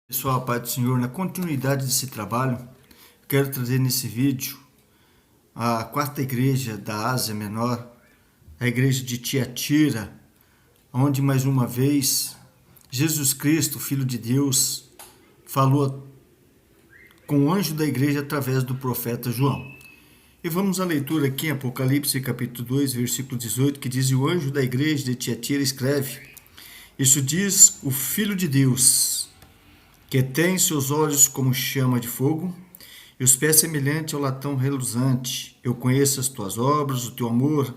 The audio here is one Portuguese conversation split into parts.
Pessoal, a paz do Senhor, na continuidade desse trabalho, quero trazer nesse vídeo a quarta igreja da Ásia Menor, a igreja de Tiatira, onde mais uma vez Jesus Cristo, Filho de Deus, falou com o anjo da igreja através do profeta João. E vamos à leitura aqui em Apocalipse capítulo 2, versículo 18, que diz: o anjo da igreja de Tiatira escreve: isso diz o Filho de Deus, que tem seus olhos como chama de fogo e os pés semelhantes ao latão reluzante. Eu conheço as tuas obras, o teu amor,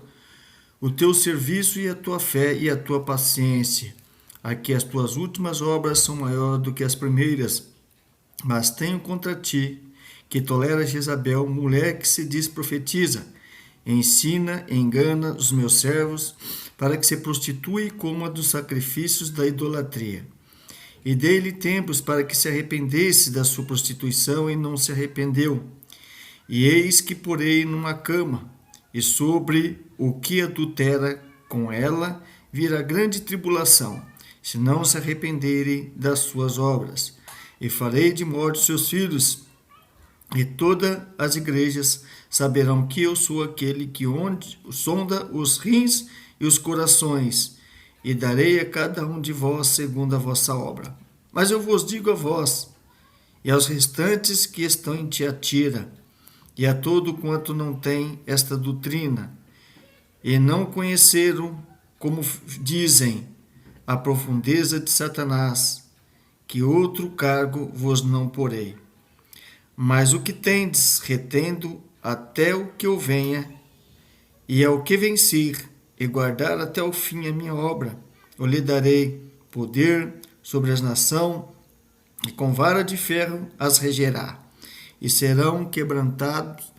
o teu serviço e a tua fé e a tua paciência. Aqui as tuas últimas obras são maiores do que as primeiras, mas tenho contra ti que toleras Jezabel, mulher que se diz profetiza, ensina e engana os meus servos para que se prostitui e coma dos sacrifícios da idolatria. E dei-lhe tempos para que se arrependesse da sua prostituição, e não se arrependeu. E eis que porei numa cama, e sobre o que adultera com ela virá grande tribulação, se não se arrependerem das suas obras. E farei de morte seus filhos, e todas as igrejas saberão que eu sou aquele que sonda os rins e os corações, e darei a cada um de vós segundo a vossa obra. Mas eu vos digo a vós, e aos restantes que estão em Tiatira, e a todo quanto não tem esta doutrina, e não conheceram, como dizem, a profundeza de Satanás, que outro cargo vos não porei. Mas o que tendes, retendo até o que eu venha, e ao que vencer, e guardar até o fim a minha obra, eu lhe darei poder sobre as nações, e com vara de ferro as regerá, e serão quebrantados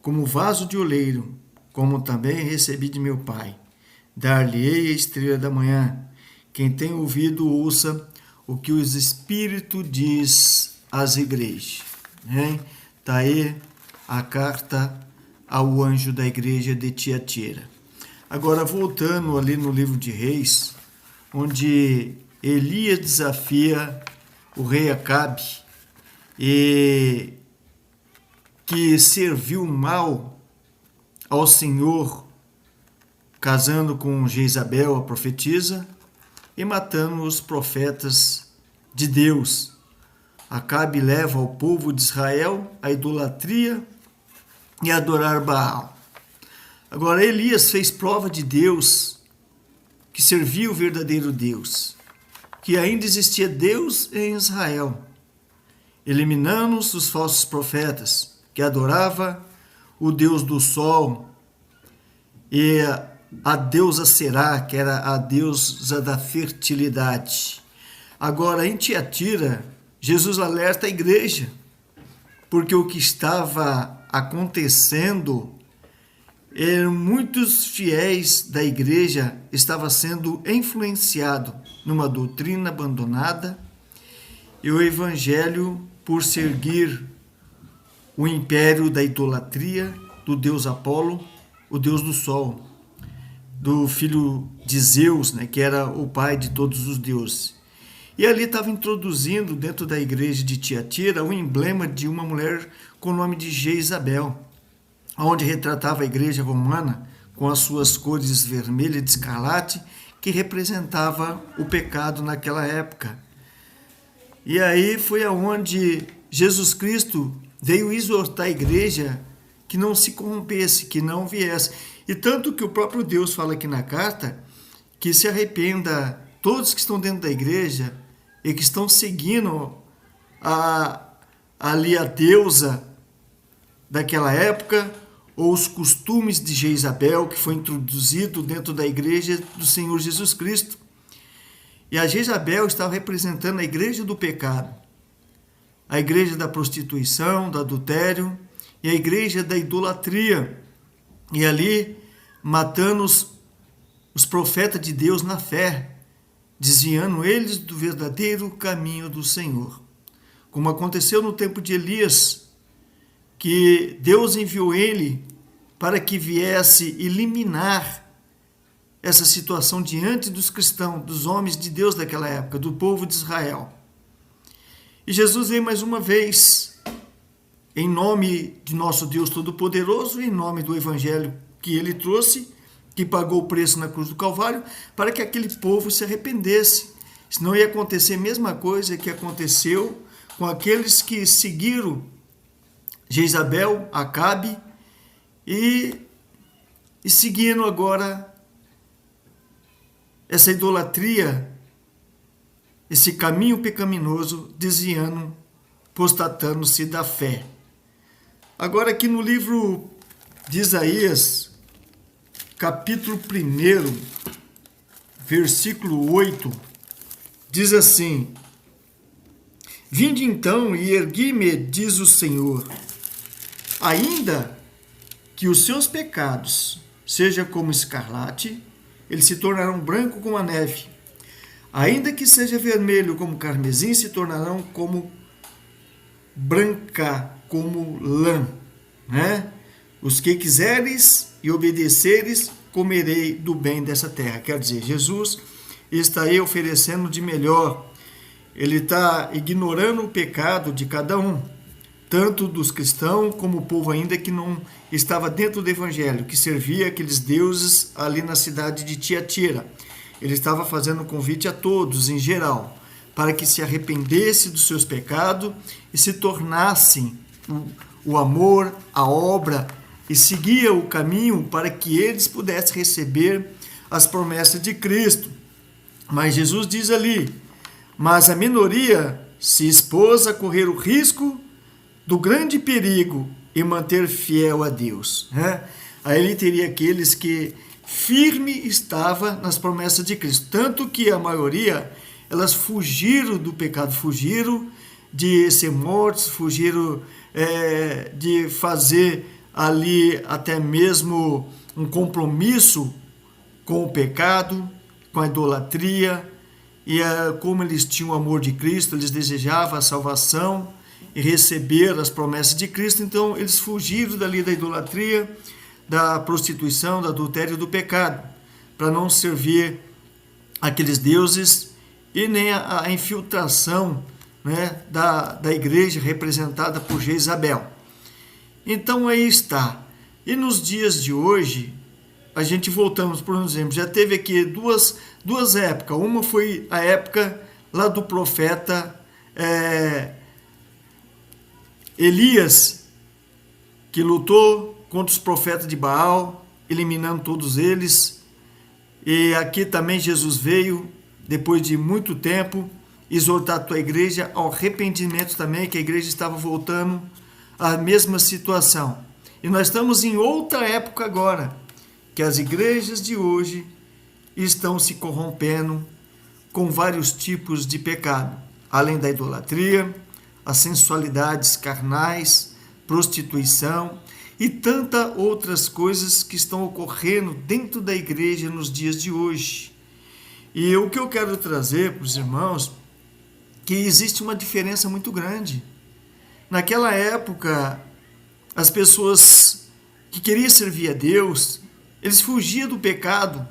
como vaso de oleiro, como também recebi de meu Pai. Dar-lhe-ei a estrela da manhã. Quem tem ouvido, ouça o que o Espírito diz às igrejas. Está aí a carta ao anjo da igreja de Tiatira. Agora, voltando ali no livro de Reis, onde Elias desafia o rei Acabe, e que serviu mal ao Senhor, casando com Jezabel, a profetisa, e matando os profetas de Deus. Acabe leva o povo de Israel à idolatria e a adorar Baal. Agora, Elias fez prova de Deus, que servia o verdadeiro Deus, que ainda existia Deus em Israel, eliminando os falsos profetas, que adorava o Deus do sol e a deusa Será, que era a deusa da fertilidade. Agora, em Tiatira, Jesus alerta a igreja, porque o que estava acontecendo, muitos fiéis da igreja estavam sendo influenciados numa doutrina abandonada, e o evangelho por seguir o império da idolatria do deus Apolo, o deus do sol, do filho de Zeus, que era o pai de todos os deuses. E ali estava introduzindo dentro da igreja de Tiatira o emblema de uma mulher com o nome de Jezabel, onde retratava a igreja romana com as suas cores vermelha de escarlate, que representava o pecado naquela época. E aí foi aonde Jesus Cristo veio exortar a igreja que não se corrompesse, que não viesse. E tanto que o próprio Deus fala aqui na carta, que se arrependa todos que estão dentro da igreja e que estão seguindo ali a deusa daquela época, ou os costumes de Jezabel, que foi introduzido dentro da igreja do Senhor Jesus Cristo. E a Jezabel estava representando a igreja do pecado, a igreja da prostituição, do adultério, e a igreja da idolatria, e ali matando os profetas de Deus na fé, desviando eles do verdadeiro caminho do Senhor. Como aconteceu no tempo de Elias, que Deus enviou ele para que viesse eliminar essa situação diante dos cristãos, dos homens de Deus daquela época, do povo de Israel. E Jesus veio mais uma vez, em nome de nosso Deus Todo-Poderoso, em nome do Evangelho que ele trouxe, que pagou o preço na cruz do Calvário, para que aquele povo se arrependesse. Senão ia acontecer a mesma coisa que aconteceu com aqueles que seguiram Jezabel, Acabe, e seguindo agora essa idolatria, esse caminho pecaminoso, desviando, apostatando-se da fé. Agora aqui no livro de Isaías, capítulo 1, versículo 8, diz assim: Vinde então e ergui-me, diz o Senhor, ainda que os seus pecados sejam como escarlate, eles se tornarão branco como a neve. Ainda que seja vermelho como carmesim, se tornarão como branca como lã, né? Os que quiseres e obedeceres, comerei do bem dessa terra. Quer dizer, Jesus está aí oferecendo de melhor. Ele está ignorando o pecado de cada um, tanto dos cristãos como o povo ainda que não estava dentro do evangelho, que servia aqueles deuses ali na cidade de Tiatira. Ele estava fazendo um convite a todos, em geral, para que se arrependesse dos seus pecados e se tornassem o amor, a obra, e seguia o caminho para que eles pudessem receber as promessas de Cristo. Mas Jesus diz ali, mas a minoria se expôs a correr o risco do grande perigo e manter fiel a Deus. Né? Aí ele teria aqueles que firme estava nas promessas de Cristo. Tanto que a maioria, elas fugiram do pecado, fugiram de ser mortos, fugiram de fazer ali até mesmo um compromisso com o pecado, com a idolatria, e como eles tinham o amor de Cristo, eles desejavam a salvação e receber as promessas de Cristo, então eles fugiram dali da idolatria, da prostituição, do adultério e do pecado, para não servir aqueles deuses e nem a infiltração, né, da igreja representada por Jezabel. Então aí está. E nos dias de hoje, a gente voltamos, por exemplo, já teve aqui duas épocas. Uma foi a época lá do profeta Elias, que lutou contra os profetas de Baal, eliminando todos eles. E aqui também Jesus veio, depois de muito tempo, exortar a tua igreja ao arrependimento também, que a igreja estava voltando à mesma situação. E nós estamos em outra época agora, que as igrejas de hoje estão se corrompendo com vários tipos de pecado, além da idolatria, as sensualidades carnais, prostituição e tantas outras coisas que estão ocorrendo dentro da igreja nos dias de hoje. E o que eu quero trazer para os irmãos, que existe uma diferença muito grande. Naquela época, as pessoas que queriam servir a Deus, eles fugiam do pecado,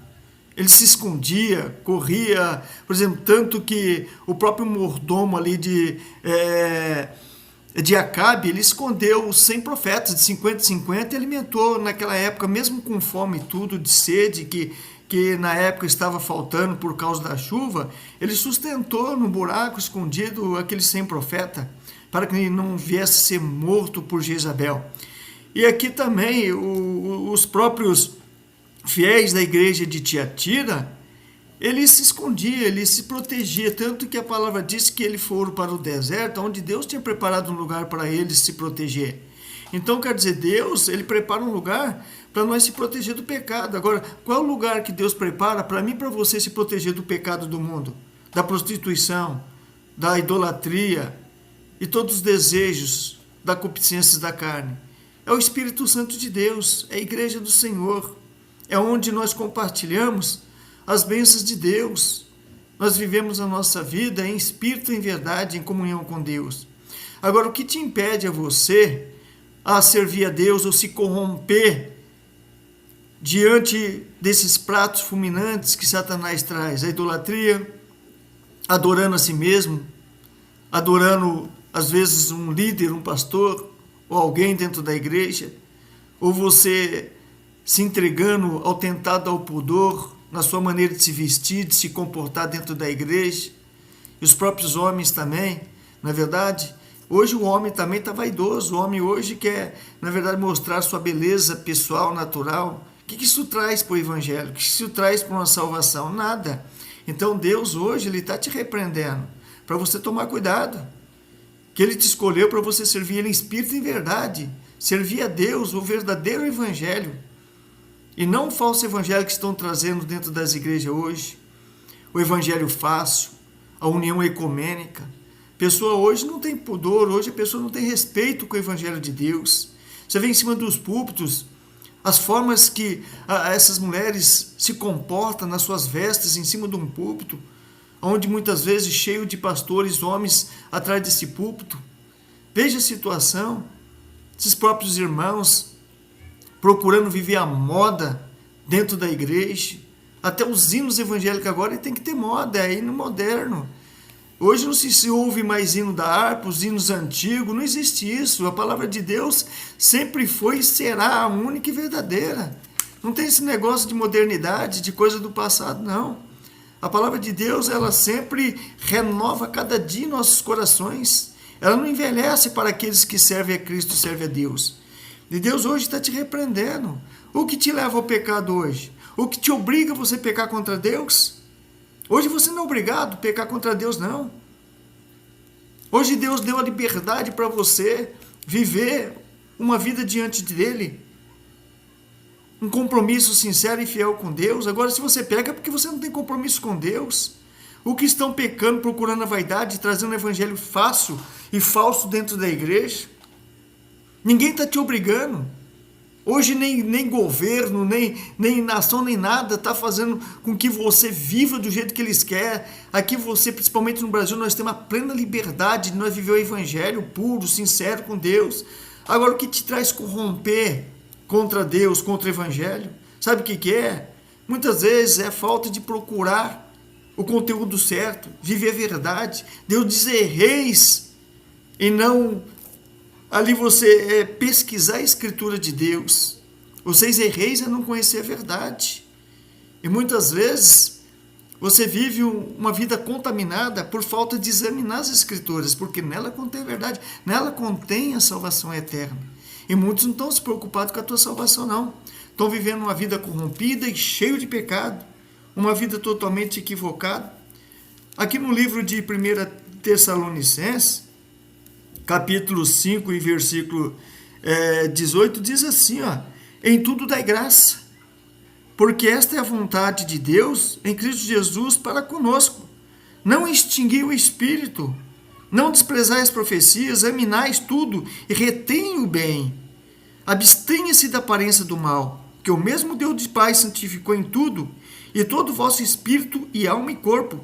eles se escondiam, corria, por exemplo, tanto que o próprio mordomo ali de Acabe, ele escondeu 100 profetas de 50 em 50 e alimentou naquela época, mesmo com fome e tudo, de sede, que na época estava faltando por causa da chuva, ele sustentou no buraco escondido aqueles 100 profetas, para que ele não viesse ser morto por Jezabel. E aqui também os próprios fiéis da igreja de Tiatira, ele se escondia, ele se protegia, tanto que a palavra diz que eles foram para o deserto, onde Deus tinha preparado um lugar para eles se proteger. Então, quer dizer, Deus, ele prepara um lugar para nós se proteger do pecado. Agora, qual é o lugar que Deus prepara para mim e para você se proteger do pecado do mundo? Da prostituição, da idolatria e todos os desejos da concupiscência da carne. É o Espírito Santo de Deus, é a igreja do Senhor. É onde nós compartilhamos as bênçãos de Deus. Nós vivemos a nossa vida em espírito e em verdade, em comunhão com Deus. Agora, o que te impede a você a servir a Deus ou se corromper diante desses pratos fulminantes que Satanás traz? A idolatria, adorando a si mesmo, adorando, às vezes, um líder, um pastor, ou alguém dentro da igreja, ou você se entregando ao tentado ao pudor, na sua maneira de se vestir, de se comportar dentro da igreja, e os próprios homens também, na verdade. Hoje o homem também está vaidoso, o homem hoje quer, na verdade, mostrar sua beleza pessoal, natural. O que isso traz para o evangelho? O que isso traz para uma salvação? Nada. Então Deus hoje, Ele está te repreendendo, para você tomar cuidado, que Ele te escolheu para você servir Ele em espírito e em verdade, servir a Deus, o verdadeiro evangelho, e não o falso evangelho que estão trazendo dentro das igrejas hoje, o evangelho fácil, a união ecumênica. A pessoa hoje não tem pudor, hoje a pessoa não tem respeito com o evangelho de Deus. Você vê em cima dos púlpitos as formas que essas mulheres se comportam nas suas vestes em cima de um púlpito, onde muitas vezes cheio de pastores, homens atrás desse púlpito. Veja a situação, esses próprios irmãos procurando viver a moda dentro da igreja. Até os hinos evangélicos agora tem que ter moda, é hino moderno. Hoje não se ouve mais hino da harpa, os hinos antigos, não existe isso. A palavra de Deus sempre foi e será a única e verdadeira. Não tem esse negócio de modernidade, de coisa do passado, não. A palavra de Deus, ela sempre renova cada dia nossos corações. Ela não envelhece para aqueles que servem a Cristo e servem a Deus. E Deus hoje está te repreendendo. O que te leva ao pecado hoje? O que te obriga a você pecar contra Deus? Hoje você não é obrigado a pecar contra Deus, não. Hoje Deus deu a liberdade para você viver uma vida diante dEle. Um compromisso sincero e fiel com Deus. Agora, se você peca, é porque você não tem compromisso com Deus. O que estão pecando, procurando a vaidade, trazendo um evangelho fácil e falso dentro da igreja. Ninguém está te obrigando. Hoje nem governo, nem nação, nem nada está fazendo com que você viva do jeito que eles querem. Aqui você, principalmente no Brasil, nós temos a plena liberdade de nós viver o evangelho puro, sincero com Deus. Agora, o que te traz corromper contra Deus, contra o evangelho? Sabe o que é? Muitas vezes é a falta de procurar o conteúdo certo, viver a verdade. Deus diz: erreis, e não ali você pesquisar a escritura de Deus. Vocês erreis a não conhecer a verdade. E muitas vezes você vive uma vida contaminada por falta de examinar as escrituras, porque nela contém a verdade, nela contém a salvação eterna. E muitos não estão se preocupados com a tua salvação, não. Estão vivendo uma vida corrompida e cheio de pecado, uma vida totalmente equivocada. Aqui no livro de 1 Tessalonicenses, capítulo 5 e versículo 18, diz assim, ó: em tudo dai graça, porque esta é a vontade de Deus em Cristo Jesus para conosco. Não extingui o Espírito, não desprezai as profecias, examinais tudo e retém o bem. Abstenha-se da aparência do mal, que o mesmo Deus de paz santificou em tudo, e todo o vosso espírito e alma e corpo,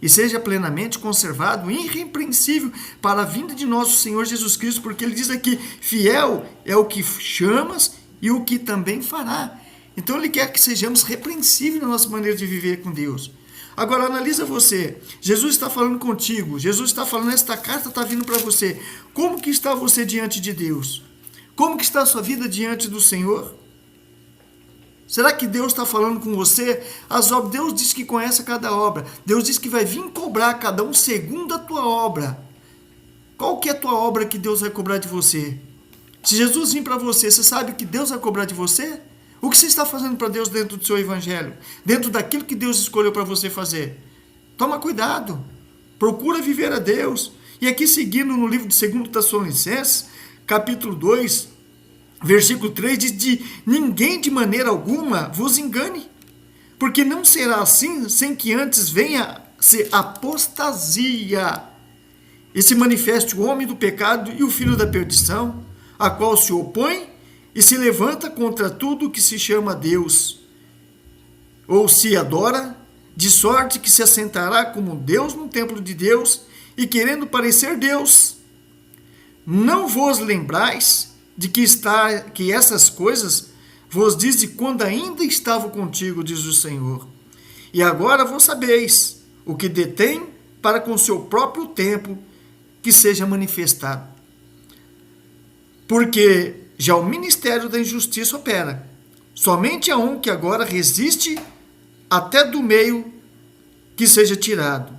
e seja plenamente conservado, irrepreensível, para a vinda de nosso Senhor Jesus Cristo, porque ele diz aqui: fiel é o que chamas e o que também fará. Então ele quer que sejamos repreensíveis na nossa maneira de viver com Deus. Agora analisa você, Jesus está falando contigo, Jesus está falando, esta carta está vindo para você. Como que está você diante de Deus? Como que está a sua vida diante do Senhor? Será que Deus está falando com você? As obras, Deus diz que conhece cada obra. Deus diz que vai vir cobrar cada um segundo a tua obra. Qual que é a tua obra que Deus vai cobrar de você? Se Jesus vir para você, você sabe que Deus vai cobrar de você? O que você está fazendo para Deus dentro do seu evangelho? Dentro daquilo que Deus escolheu para você fazer? Toma cuidado. Procura viver a Deus. E aqui seguindo no livro de 2 Tessalonicenses, capítulo 2, versículo 3, diz: de ninguém de maneira alguma vos engane, porque não será assim sem que antes venha se apostasia e se manifeste o homem do pecado e o filho da perdição, a qual se opõe e se levanta contra tudo que se chama Deus, ou se adora, de sorte que se assentará como Deus no templo de Deus, e querendo parecer Deus. Não vos lembrais de que essas coisas vos disse quando ainda estava contigo, diz o Senhor. E agora vos sabeis o que detém para com seu próprio tempo, que seja manifestado. Porque já o ministério da injustiça opera. Somente há um que agora resiste até do meio que seja tirado.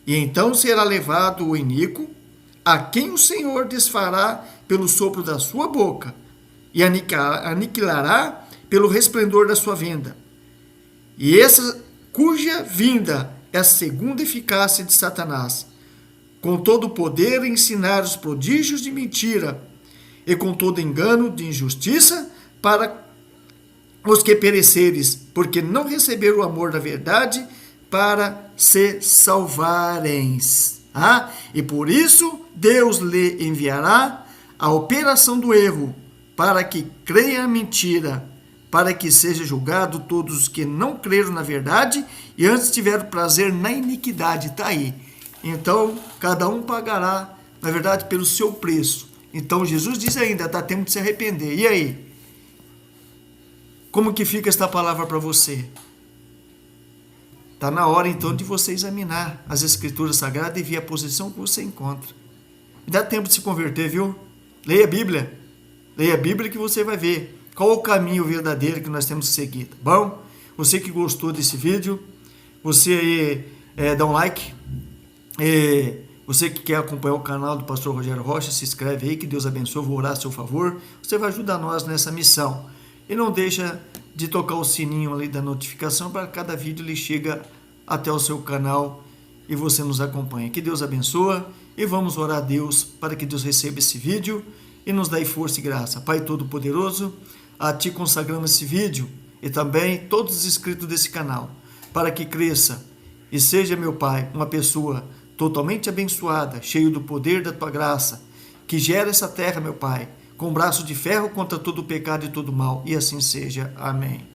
E então será levado o iníquo, a quem o Senhor desfará pelo sopro da sua boca, e aniquilará pelo resplendor da sua vinda. E essa cuja vinda é a segunda eficácia de Satanás, com todo o poder ensinar os prodígios de mentira, e com todo engano de injustiça para os que pereceres, porque não receberam o amor da verdade para se salvarem. E por isso Deus lhe enviará a operação do erro, para que creia a mentira, para que seja julgado todos os que não creram na verdade e antes tiveram prazer na iniquidade. Está aí. Então, cada um pagará, na verdade, pelo seu preço. Então, Jesus diz ainda, dá tempo de se arrepender. E aí? Como que fica esta palavra para você? Está na hora, então, de você examinar as Escrituras Sagradas e ver a posição que você encontra. Dá tempo de se converter, viu? Leia a Bíblia. Leia a Bíblia que você vai ver qual é o caminho verdadeiro que nós temos que seguir, tá bom? Você que gostou desse vídeo, você aí dá um like. Você que quer acompanhar o canal do Pastor Rogério Rocha, se inscreve aí, que Deus abençoe, vou orar a seu favor. Você vai ajudar nós nessa missão. E não deixa de tocar o sininho ali da notificação para cada vídeo ele chega até o seu canal e você nos acompanha. Que Deus abençoe e vamos orar a Deus para que Deus receba esse vídeo e nos dê força e graça. Pai Todo-Poderoso, a Ti consagramos esse vídeo e também todos os inscritos desse canal, para que cresça e seja, meu Pai, uma pessoa totalmente abençoada, cheio do poder da Tua graça, que gera essa terra, meu Pai, com braço de ferro contra todo o pecado e todo o mal, e assim seja. Amém.